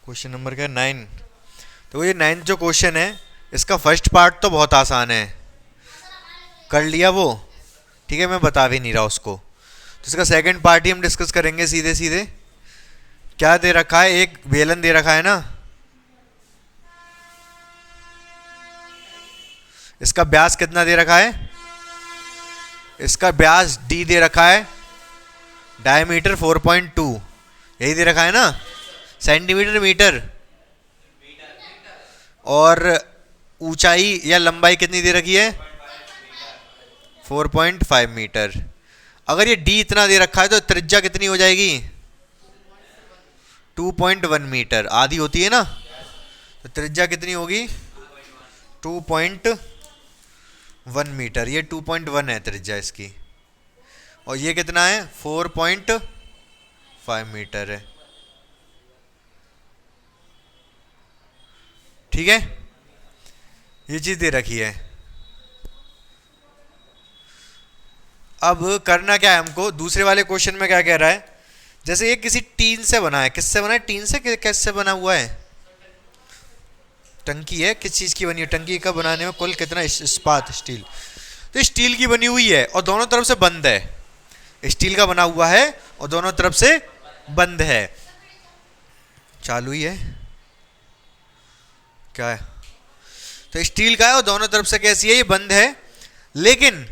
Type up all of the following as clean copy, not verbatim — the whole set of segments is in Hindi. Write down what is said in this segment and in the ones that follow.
क्वेश्चन नंबर क्या 9। तो ये 9 जो क्वेश्चन है इसका फर्स्ट पार्ट तो बहुत आसान है, कर लिया वो, ठीक है, मैं बता भी नहीं रहा उसको। तो इसका सेकंड पार्ट ही हम डिस्कस करेंगे सीधे सीधे। क्या दे रखा है, एक बेलन दे रखा है ना, इसका व्यास कितना दे रखा है, इसका व्यास d दे रखा है, डायमीटर 4.2 यही दे रखा है ना, सेंटीमीटर मीटर, और ऊंचाई या लंबाई कितनी दे रखी है 4.5 मीटर। अगर ये d इतना दे रखा है तो त्रिज्या कितनी हो जाएगी 2.1 मीटर, आधी होती है ना, तो त्रिज्या कितनी होगी 2.1 मीटर। ये 2.1 है त्रिज्या इसकी, और ये कितना है 4.5 मीटर है, ठीक है, ये चीज दे रखी है। अब करना क्या है हमको, दूसरे वाले क्वेश्चन में क्या कह रहा है, जैसे ये किसी टीन से बना है, किससे बना है, टीन से, कैसे बना हुआ है, टंकी है, किस चीज की बनी है, टंकी का बनाने में कुल कितना, इस्पात, स्टील, तो स्टील की बनी हुई है और दोनों तरफ से बंद है, स्टील का बना हुआ है और दोनों तरफ से बंद है, चालू ही है क्या है, तो स्टील का है और दोनों तरफ से कैसी है, ये बंद है। लेकिन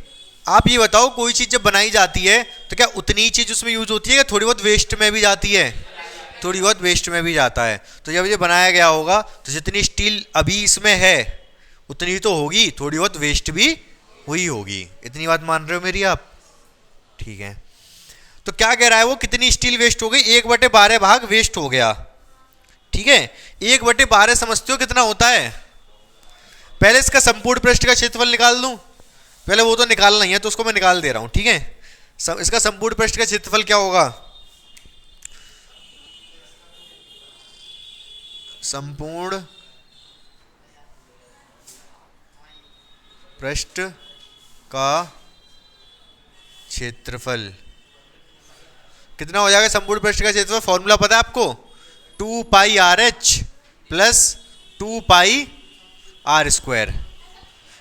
आप ये बताओ, कोई चीज जब बनाई जाती है तो क्या उतनी चीज उसमें यूज होती है, या थोड़ी बहुत वेस्ट में भी जाती है, थोड़ी बहुत वेस्ट में भी जाता है। तो जब ये बनाया गया होगा तो जितनी स्टील अभी इसमें है उतनी तो होगी, थोड़ी बहुत वेस्ट भी हुई होगी, इतनी बात मान रहे हो मेरी आप, ठीक है। तो क्या कह रहा है वो, कितनी स्टील वेस्ट हो गई, 1/12 भाग वेस्ट हो गया, ठीक है। 1/12 समझते हो कितना होता है, पहले इसका संपूर्ण पृष्ठ का क्षेत्रफल निकाल दूं, पहले वो तो निकालना ही है तो उसको मैं निकाल दे रहा हूं, ठीक है। इसका संपूर्ण पृष्ठ का क्षेत्रफल क्या होगा, संपूर्ण पृष्ठ का क्षेत्रफल कितना हो जाएगा, संपूर्ण पृष्ठ का क्षेत्रफल फॉर्मूला पता है आपको, 2πRh प्लस 2πr²।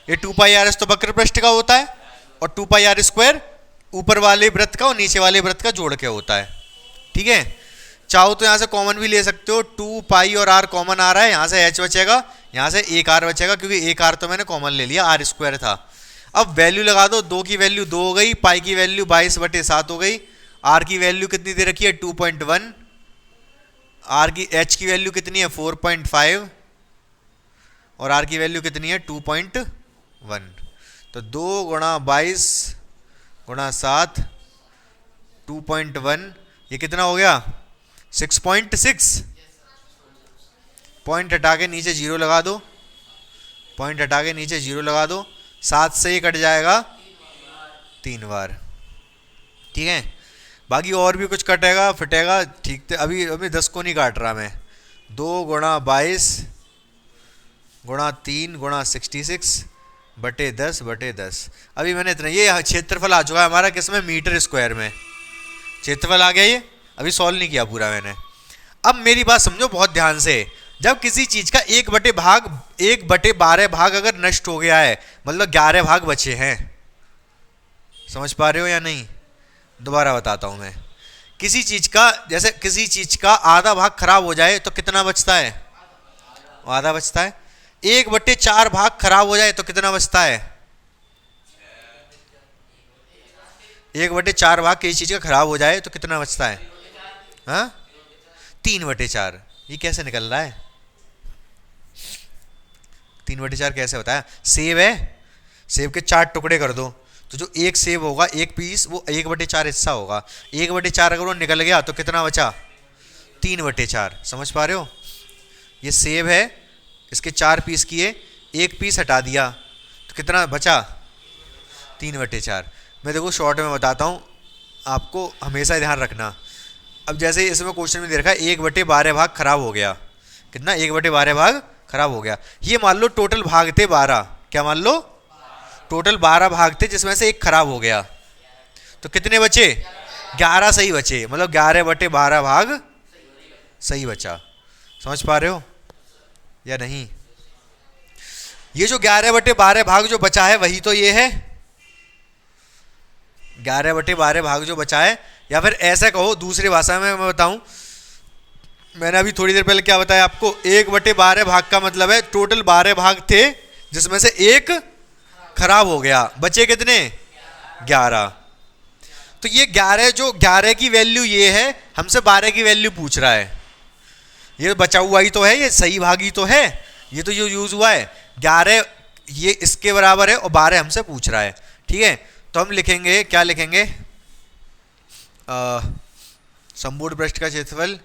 ये 2πRh तो वक्र पृष्ठ का होता है और 2πr² ऊपर वाले वृत्त का और नीचे वाले वृत्त का जोड़ के होता है, ठीक है। चाहो तो यहां से कॉमन भी ले सकते हो, 2π और r कॉमन आ रहा है, यहां से h बचेगा, यहां से एक r बचेगा, क्योंकि एक r तो मैंने कॉमन ले लिया, r² था। अब वैल्यू लगा दो, 2 की वैल्यू 2 हो गई, पाई की वैल्यू 22/7 हो गई, r की वैल्यू कितनी दे रखी है 2.1, r की h की वैल्यू कितनी है 4.5 और r की वैल्यू कितनी है 2.1। तो 2 × 22 × 7 2.1, ये कितना हो गया 6.6। पॉइंट हटा के नीचे 0 लगा दो, पॉइंट हटा के नीचे 0 लगा दो, 7 से ये कट जाएगा 3 बार, ठीक है। बाकी और भी कुछ कटेगा फिटेगा, ठीक है, अभी 10 को नहीं काट रहा मैं, 2 × 22 × 3 × 66/10/10। अभी मैंने इतना, ये क्षेत्रफल आ चुका है हमारा किसमें, मीटर स्क्वायर में क्षेत्रफल आ गया, ये अभी सॉल्व नहीं किया पूरा मैंने। अब मेरी बात समझो बहुत ध्यान से, जब किसी चीज का 1/12 भाग अगर नष्ट हो गया है, मतलब 11 भाग बचे हैं, समझ पा रहे हो या नहीं, दोबारा बताता हूं मैं। किसी चीज का, जैसे किसी चीज का आधा भाग खराब हो जाए तो कितना बचता है, आधा बचता है। 1/4 भाग खराब हो जाए तो कितना बचता है, 1/4 भाग किसी चीज का खराब हो जाए तो कितना बचता है, हाँ 3/4। ये कैसे निकल रहा है 3/4 कैसे होता है, सेब है, सेब के 4 टुकड़े कर दो, तो जो एक सेब होगा, एक पीस, वो 1/4 हिस्सा होगा, 1/4 अगर वो निकल गया तो कितना बचा 3/4। समझ पा रहे हो, ये सेब है, इसके 4 पीस किए, एक पीस हटा दिया तो कितना बचा 3/4। मैं देखो शॉर्ट में बताता हूँ, आपको हमेशा ध्यान रखना। अब जैसे इसमें क्वेश्चन में दे रखा है 1/12 भाग खराब हो गया, कितना 1/12 भाग खराब हो गया, ये मान लो टोटल भाग थे 12, क्या मान लो टोटल 12 भाग थे जिसमें से एक खराब हो गया, तो कितने बचे 11 सही बचे, मतलब 11/12 भाग सही बचा। समझ पा रहे हो या नहीं? ये जो 11/12 भाग जो बचा है वही तो ये है, 11/12 भाग जो बचा है। या फिर ऐसा कहो दूसरी भाषा में मैं बताऊं, मैंने अभी थोड़ी देर पहले क्या बताया आपको, 1/12 भाग का मतलब है टोटल 12 भाग थे जिसमें से एक खराब हो गया, बचे कितने? 11। तो ये 11 जो 11 की वैल्यू ये है, हमसे 12 की वैल्यू पूछ रहा है। ये बचा हुआ ही तो है, ये सही भाग ही तो है, ये तो जो यूज हुआ है 11 ये इसके बराबर है और 12 हमसे पूछ रहा है। ठीक है, तो हम लिखेंगे, क्या लिखेंगे? संपूर्ण पृष्ठ का क्षेत्रफल,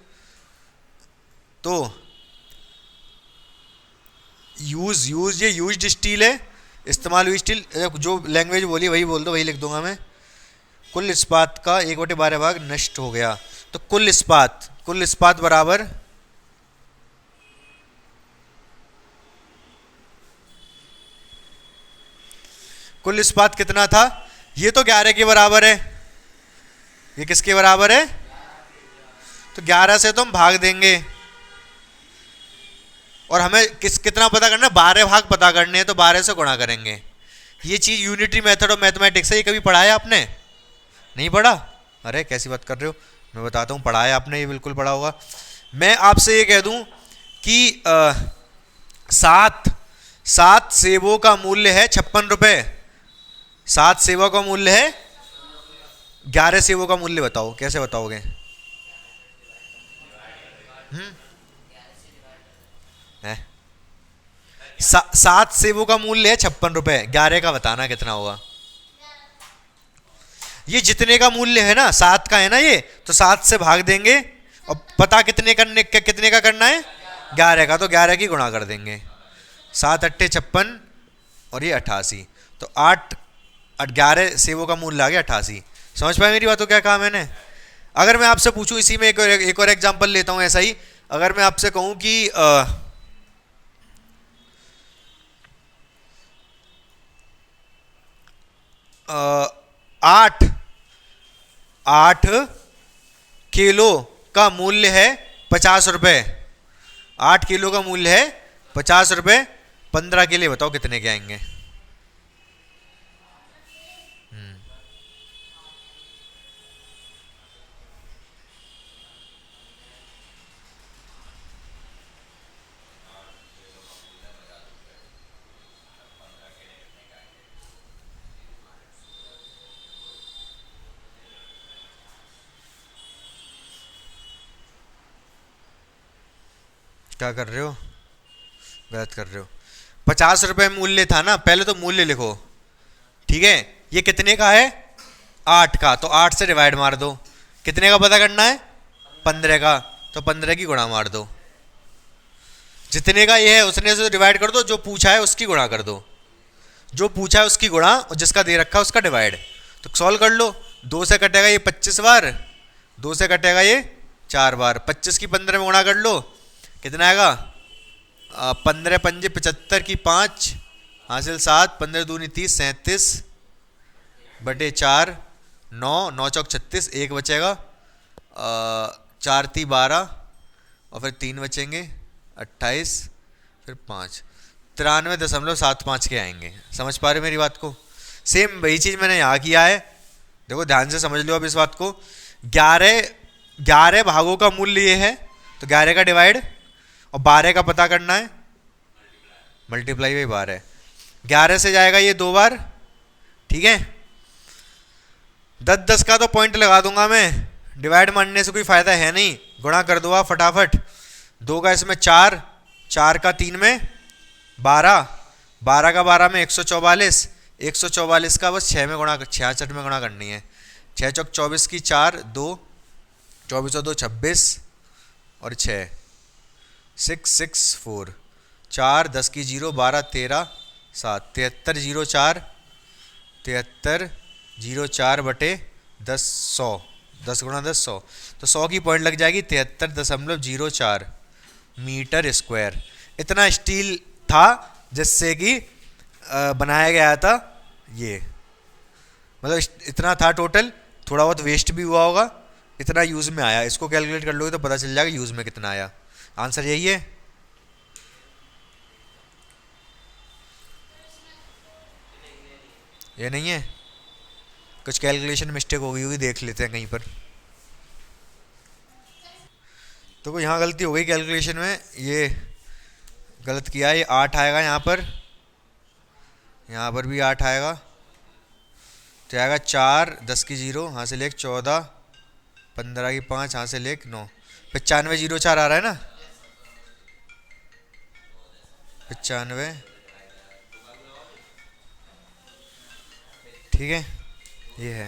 तो यूज ये यूज्ड स्टील है, इस्तेमाल हुई स्टील, जो लैंग्वेज बोली वही बोल दो, वही लिख दूंगा मैं। कुल इस्पात का 1/12 भाग नष्ट हो गया, तो कुल इस्पात बराबर कुल इस्पात कितना था? ये तो 11 के बराबर है, ये किसके बराबर है? तो 11 से तो हम भाग देंगे और हमें कितना पता करना है? 12 भाग पता करने हैं, तो 12 से गुणा करेंगे। ये चीज यूनिटरी मेथड ऑफ मैथमेटिक्स है, ये कभी पढ़ा है आपने? नहीं पढ़ा? अरे कैसी बात कर रहे हो, मैं बताता हूँ, पढ़ा है आपने, ये बिल्कुल पढ़ा होगा। मैं आपसे ये कह दूं कि 7 सेबों का मूल्य है 56 रुपए, 7 सेबों का मूल्य है, 11 सेबों का मूल्य बताओ, कैसे बताओगे? 7 सेबों का मूल्य है 56 रुपए, 11 का बताना कितना होगा? ये जितने का मूल्य है ना, 7 का है ना ये, तो 7 से भाग देंगे और पता कितने का करना है? 11 का, तो 11 की गुणा कर देंगे। 7 अट्ठे 56 और ये 88, तो 11 सेबों का मूल्य आ गया 88। समझ पाए मेरी बात को, क्या कहा मैंने? अगर मैं आपसे पूछूं, इसी में एक और एग्जांपल लेता हूं ऐसा ही, अगर मैं आपसे कहूं कि 8 किलो का मूल्य है 50 रुपए, 8 किलो का मूल्य है 50 रुपए, 15 के लिए बताओ कितने के आएंगे? क्या कर रहे हो? गलत कर रहे हो। 50 रुपए मूल्य था ना, पहले तो मूल्य लिखो। ठीक है, ये कितने का है? 8 का, तो 8 से डिवाइड मार दो। कितने का पता करना है? 15 का, तो 15 की गुणा मार दो। जितने का ये है उसने से डिवाइड कर दो, जो पूछा है उसकी गुणा कर दो, जो पूछा है उसकी गुणा और जिसका दे रखा है उसका डिवाइड। तो सॉल्व कर लो, 2 से कटेगा ये 25 बार, 2 से कटेगा ये 4 बार, 25 की 15 में गुणा कर लो, कितना आएगा? 15 पंजे 75 की 5 हासिल 7, 15 दूनी 30, 37 बटे 4, 9 चौक 36, 1 बचेगा, 4 ती 12 और फिर 3 बचेंगे 28, फिर 5, 93.75 के आएंगे। समझ पा रहे मेरी बात को? सेम वही चीज़ मैंने यहाँ किया है, देखो ध्यान से समझ लो अब इस बात को। 11 भागों का मूल्य ये है, तो 11 का डिवाइड और 12 का पता करना है, मल्टीप्लाई बाई 12। 11 से जाएगा ये 2 बार, ठीक है। 10 का तो पॉइंट लगा दूंगा मैं, डिवाइड मारने से कोई फायदा है नहीं, गुणा कर दो आप फटाफट। 2 का इसमें 4, 4 का 3 में 12, 12 का 12 में 144, 144 का बस 6 में गुणा 66 में गुणा करनी है। 6 चौक 24 की 4, 2 24 और 2 26 और 6 6 6 4 4 10 की 0 12 13 7 73 0 4 73 0 4 बटे 10 100, 10 गुणा 10 100, तो 100 की पॉइंट लग जाएगी 73.04 मीटर स्क्वायर। इतना स्टील था जिससे कि बनाया गया था ये, मतलब इतना था टोटल, थोड़ा बहुत वेस्ट भी हुआ होगा, इतना यूज़ में आया। इसको कैलकुलेट कर लोगे तो पता चल जाएगा यूज़ में कितना आया। आंसर यही है। ये नहीं है, कुछ कैलकुलेशन मिस्टेक हो गई होगी, देख लेते हैं कहीं पर। तो यहाँ गलती हो गई कैलकुलेशन में, ये गलत किया। ये 8 आएगा यहाँ पर भी 8 आएगा, तो आएगा 4, 10 की 0, यहाँ से लेक 14, 15 की 5, यहाँ से लेक 9, 9504 आ रहा है ना, 95। ठीक है, ये है।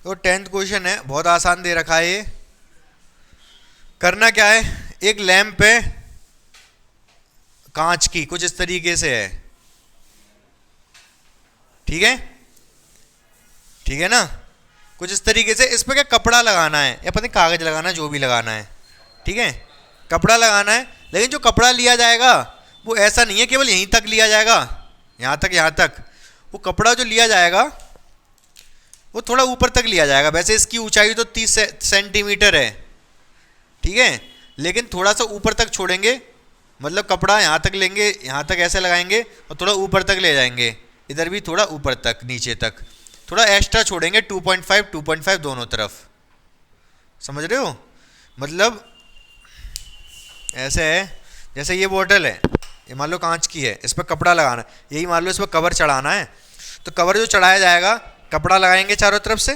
तो 10th क्वेश्चन है, बहुत आसान दे रखा है ये। करना क्या है, एक लैंप है कांच की, कुछ इस तरीके से है, ठीक है, ठीक है ना, कुछ इस तरीके से। इस पर क्या कपड़ा लगाना है या पता नहीं कागज लगाना है, जो भी लगाना है, ठीक है, कपड़ा लगाना है। लेकिन जो कपड़ा लिया जाएगा वो ऐसा नहीं है केवल यहीं तक लिया जाएगा, यहाँ तक। वो कपड़ा जो लिया जाएगा वो थोड़ा ऊपर तक लिया जाएगा। वैसे इसकी ऊंचाई तो 30 सेंटीमीटर है, ठीक है, लेकिन थोड़ा सा ऊपर तक छोड़ेंगे, मतलब कपड़ा यहाँ तक लेंगे, यहाँ तक ऐसे लगाएंगे और थोड़ा ऊपर तक ले जाएंगे, इधर भी थोड़ा ऊपर तक, नीचे तक थोड़ा एक्स्ट्रा छोड़ेंगे, 2.5 दोनों तरफ। समझ रहे हो, मतलब ऐसे है, जैसे ये बोतल है, ये मान लो कांच की है, इस पर कपड़ा लगाना, यही मान लो इस पर कवर चढ़ाना है, तो कवर जो चढ़ाया जाएगा, कपड़ा लगाएंगे चारों तरफ से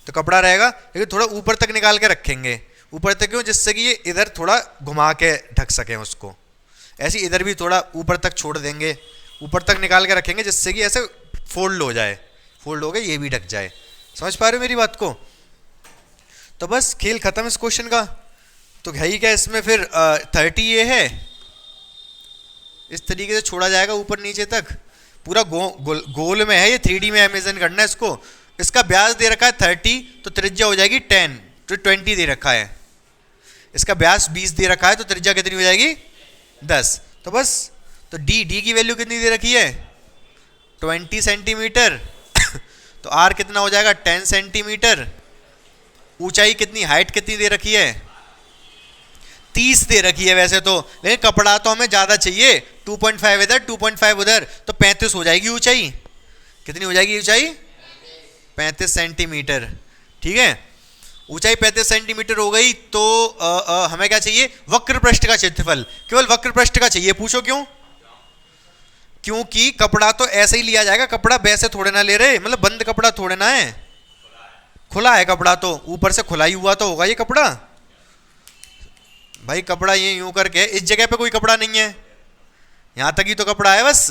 तो कपड़ा रहेगा, लेकिन थोड़ा ऊपर तक निकाल के रखेंगे। ऊपर तक क्यों, जिससे कि ये इधर थोड़ा घुमा के ढक सकें उसको। ऐसे इधर भी थोड़ा ऊपर तक छोड़ देंगे, ऊपर तक निकाल के रखेंगे, जिससे कि ऐसे फोल्ड हो जाए, फोल्ड हो गए, ये भी ढक जाए। समझ पा रहे हो मेरी बात को? तो बस खेल खत्म इस क्वेश्चन का। तो है ही क्या इसमें फिर 30 ये है, इस तरीके से छोड़ा जाएगा ऊपर नीचे तक, पूरा गोल में है ये, 3D में इमेजिन करना है इसको। इसका ब्याज दे रखा है 30, तो त्रिज्या हो जाएगी 10, तो 20 दे रखा है। इसका ब्याज 20 दे रखा है, तो त्रिज्या कितनी हो जाएगी 10। तो बस, तो डी की वैल्यू कितनी दे रखी है 20 सेंटीमीटर तो आर कितना हो जाएगा 10 सेंटीमीटर। ऊंचाई कितनी, हाइट कितनी दे रखी है 30 दे रखी है वैसे तो, लेकिन कपड़ा तो हमें ज़्यादा चाहिए, 2.5 इधर 2.5 उधर, तो 35 हो जाएगी ऊंचाई। कितनी हो जाएगी ऊंचाई 35 सेंटीमीटर, ठीक है। ऊंचाई 35 सेंटीमीटर हो गई, तो हमें क्या चाहिए, वक्र पृष्ठ का क्षेत्रफल। केवल वक्र पृष्ठ का चाहिए, पूछो क्यों? क्योंकि कपड़ा तो ऐसे ही लिया जाएगा, कपड़ा वैसे थोड़े ना ले रहे, मतलब बंद कपड़ा थोड़े ना है, खुला है कपड़ा, तो ऊपर से खुला ही हुआ तो होगा ये कपड़ा। भाई कपड़ा ये यूं करके, इस जगह पे कोई कपड़ा नहीं है, यहां तक ही तो कपड़ा है बस,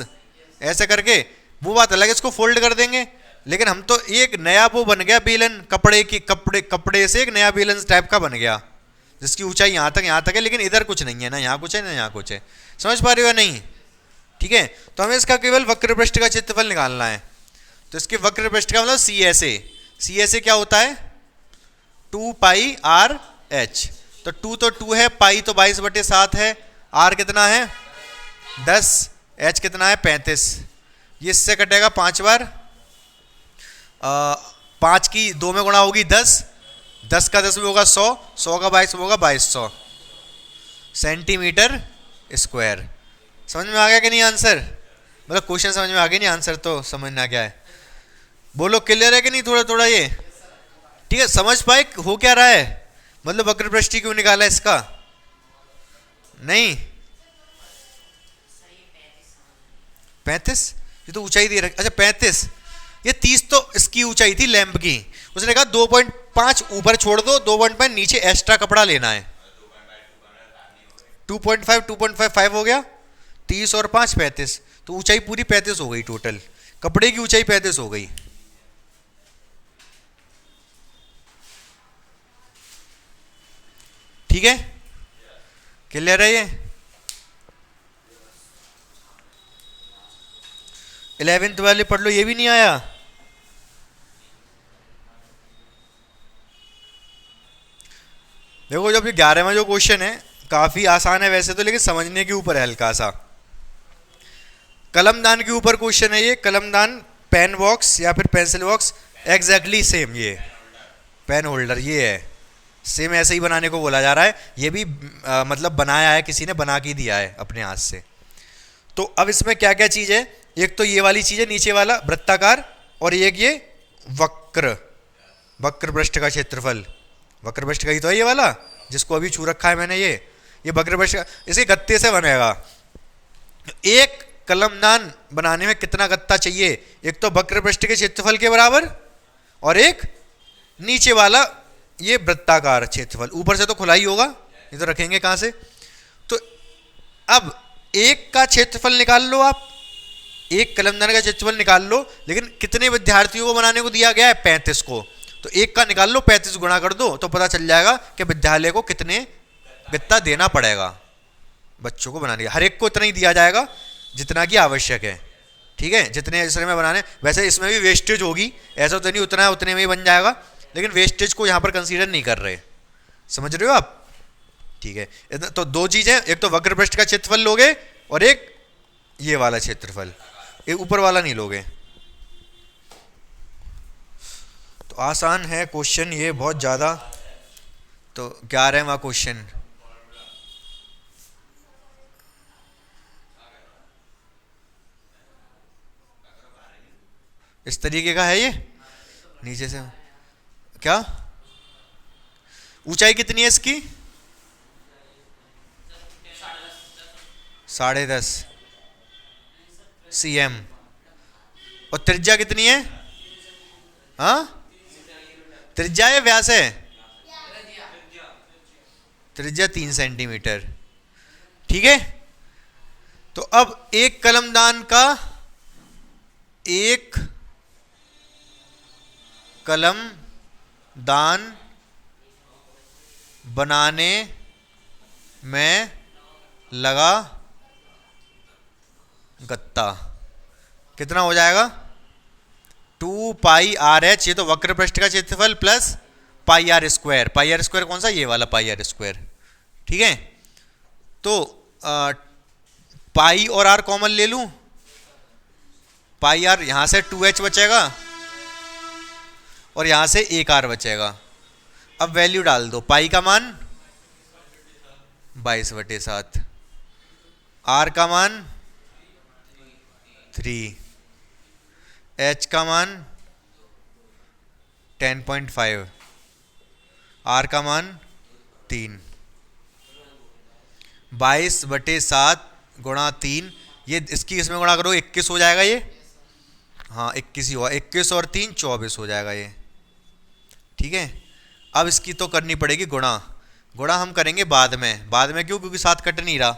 ऐसे करके, वो बात अलग है, इसको फोल्ड कर देंगे। लेकिन हम तो एक नया वो बन गया बेलन, कपड़े से एक नया बेलन टाइप का बन गया, जिसकी ऊंचाई यहाँ तक है, लेकिन इधर कुछ नहीं है, ना यहाँ कुछ है ना यहाँ कुछ है। समझ पा रहे हो या नहीं? ठीक है, तो हमें इसका केवल वक्र पृष्ठ का क्षेत्रफल निकालना है। तो इसके वक्र पृष्ठ का मतलब सी एस ए क्या होता है 2πr/h। तो 2 तो 2 है, पाई तो 22/7 है, आर कितना है 10, एच कितना है 35। ये इससे कटेगा 5 बार, 5 की 2 में गुणा होगी 10, 10 का 10 में होगा 100, 100 का 22 में होगा 2200 सेंटीमीटर स्क्वायर। समझ में आ गया कि नहीं आंसर? मतलब क्वेश्चन समझ में आ गया नहीं, आंसर तो समझ में आ गया है। बोलो क्लियर है कि नहीं थोड़ा थोड़ा ये? ठीक है, समझ पाए हो क्या रहा है, मतलब वक्र पृष्ठ क्यों निकाला इसका? नहीं 35, ये तो ऊंचाई दे रखी, अच्छा 35, ये 30 तो इसकी ऊंचाई थी लैंप की, उसने कहा 2.5 ऊपर छोड़ दो, 2.5 नीचे एक्स्ट्रा कपड़ा लेना है, 2.5 हो गया, 30 और 5 35, तो ऊंचाई पूरी 35 हो गई, टोटल कपड़े की ऊंचाई 35 हो गई। ठीक है, क्लियर है ये? 11th वाले पढ़ लो, ये भी नहीं आया? देखो जब ये 11वां जो क्वेश्चन है काफी आसान है वैसे तो, लेकिन समझने के ऊपर है हल्का सा। कलमदान के ऊपर क्वेश्चन है ये, कलमदान पेन बॉक्स या फिर पेंसिल बॉक्स, एग्जैक्टली सेम, ये पेन होल्डर ये है, सेम ऐसे ही बनाने को बोला जा रहा है, ये भी मतलब बनाया है, किसी ने बना के दिया है अपने हाथ से। तो अब इसमें क्या क्या चीज़ है, एक तो ये वाली चीज़ है नीचे वाला वृत्ताकार, और एक ये वक्र, वक्र पृष्ठ का क्षेत्रफल, वक्र पृष्ठ का ही तो है ये वाला जिसको अभी छू रखा है मैंने, ये वक्र पृष्ठ का, इसे गत्ते से बनेगा। एक कलमदान बनाने में कितना गत्ता चाहिए, एक तो वक्र पृष्ठ के क्षेत्रफल के बराबर, और एक नीचे वाला ये वृत्ताकार क्षेत्रफल, ऊपर से तो खुला ही होगा, ये तो रखेंगे कहाँ से। तो अब एक का क्षेत्रफल निकाल लो आप, एक कलमदान का क्षेत्रफल निकाल लो, लेकिन कितने विद्यार्थियों को बनाने को दिया गया है, 35 को, तो एक का निकाल लो, 35 गुणा कर दो तो पता चल जाएगा कि विद्यालय को कितने गत्ता देना पड़ेगा बच्चों को बनाने का। हर एक को इतना ही दिया जाएगा जितना कि आवश्यक है, ठीक है, जितने इसमें में बनाने। वैसे इसमें भी वेस्टेज होगी, ऐसा तो नहीं उतना है उतने में ही बन जाएगा, लेकिन वेस्टेज को यहाँ पर कंसीडर नहीं कर रहे, समझ रहे हो आप, ठीक है। तो दो चीज़ें, एक तो वक्र पृष्ठ का क्षेत्रफल लोगे और एक ये वाला क्षेत्रफल, ये ऊपर वाला नहीं लोगे। तो आसान है क्वेश्चन ये बहुत ज़्यादा। तो 11वां क्वेश्चन, इस तरीके का है ये, नीचे से क्या ऊंचाई कितनी है इसकी, 10.5 cm, और त्रिज्या कितनी है, हाँ त्रिज्या है व्यास है, त्रिज्या 3 सेंटीमीटर, ठीक है। तो अब एक कलमदान का, एक कलमदान बनाने में लगा गत्ता कितना हो जाएगा, 2 पाई आर एच, ये तो वक्र पृष्ठ का क्षेत्रफल plus pi R square, pi R square कौन सा, ये वाला पाई आर स्क्वायर, ठीक है। तो पाई और आर कॉमन ले लूं, पाई आर यहां से 2h बचेगा और यहां से 1 आर बचेगा। अब वैल्यू डाल दो, पाई का मान 22/7, आर का मान 3, एच का मान 10.5, आर का मान 3, 22/7 गुणा 3, ये इसकी इसमें गुणा करो 21 हो जाएगा ये, हाँ 21 ही हुआ, 21 और 3 24 हो जाएगा ये, ठीक है। अब इसकी तो करनी पड़ेगी गुणा, गुणा हम करेंगे बाद में, बाद में क्यों, क्योंकि 7 कट नहीं रहा,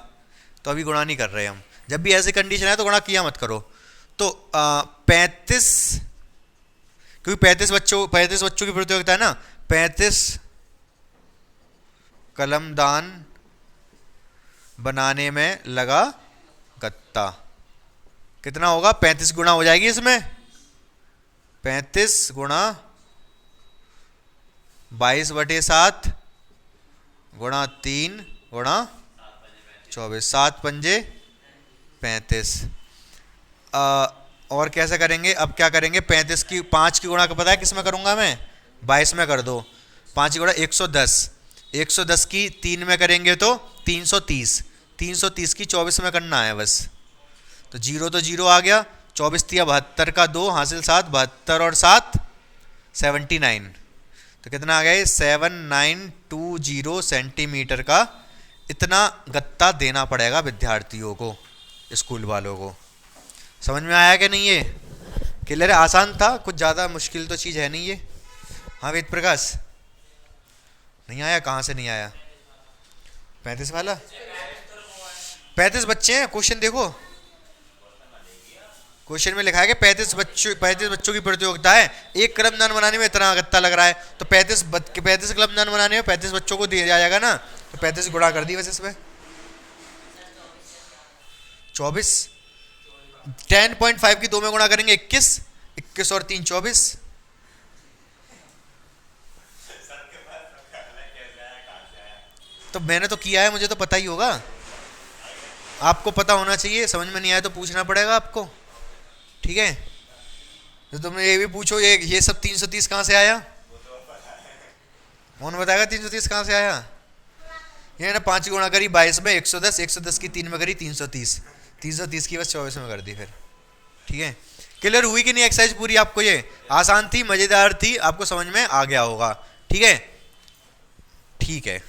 तो अभी गुणा नहीं कर रहे हम, जब भी ऐसी कंडीशन है तो गुणा किया मत करो। तो 35, क्योंकि 35 बच्चों की प्रतियोगिता है ना, 35 कलमदान बनाने में लगा गत्ता, कितना होगा, 35 गुणा हो जाएगी इसमें, 35 गुणा 22/7 गुणा 3 गुणा 24, 7 पंजे 35। और कैसे करेंगे, अब क्या करेंगे, 35 की 5 की गुणा का पता है किस में करूंगा मैं, 22 में कर दो, 5 की गुणा 110, 110 की 3 में करेंगे तो 330, 330 की 24 में करना है बस, तो 0 तो 0 आ गया, 24 तिया 72 का 2 हासिल 7, 72 और 7 79, तो कितना आ गया, 7920 सेंटीमीटर का इतना गत्ता देना पड़ेगा विद्यार्थियों को, स्कूल वालों को। समझ में आया कि नहीं, ये क्लियर है, आसान था, कुछ ज़्यादा मुश्किल तो चीज़ है नहीं ये। हाँ वेद प्रकाश, नहीं आया, कहाँ से नहीं आया, 35 वाला, 35 बच्चे हैं, क्वेश्चन देखो, क्वेश्चन में लिखा है कि 35 बच्चों की प्रतियोगिता है, एक कलमदान बनाने में इतना गत्ता लग रहा है, तो 35 कलमदान बनाने में 35 बच्चों को दिया जाएगा ना, तो 35 गुणा कर दी वैसे इसमें 24, 10.5 की 2 में गुणा करेंगे 21, 21 और 3 24, तो मैंने तो किया है, मुझे तो पता ही होगा, आपको पता होना चाहिए, समझ में नहीं आया तो पूछना पड़ेगा आपको, ठीक है। तो तुम ये भी पूछो, ये सब 330 कहाँ से आया, कौन बताएगा 330 कहाँ से आया? ये ना 5 गुणा करी 22 में 110, 110 की 3 में करी 330, 330 की बस 24 में कर दी फिर। ठीक है, क्लियर हुई कि नहीं एक्सरसाइज पूरी? आपको ये आसान थी, मजेदार थी, आपको समझ में आ गया होगा। ठीक है, ठीक है।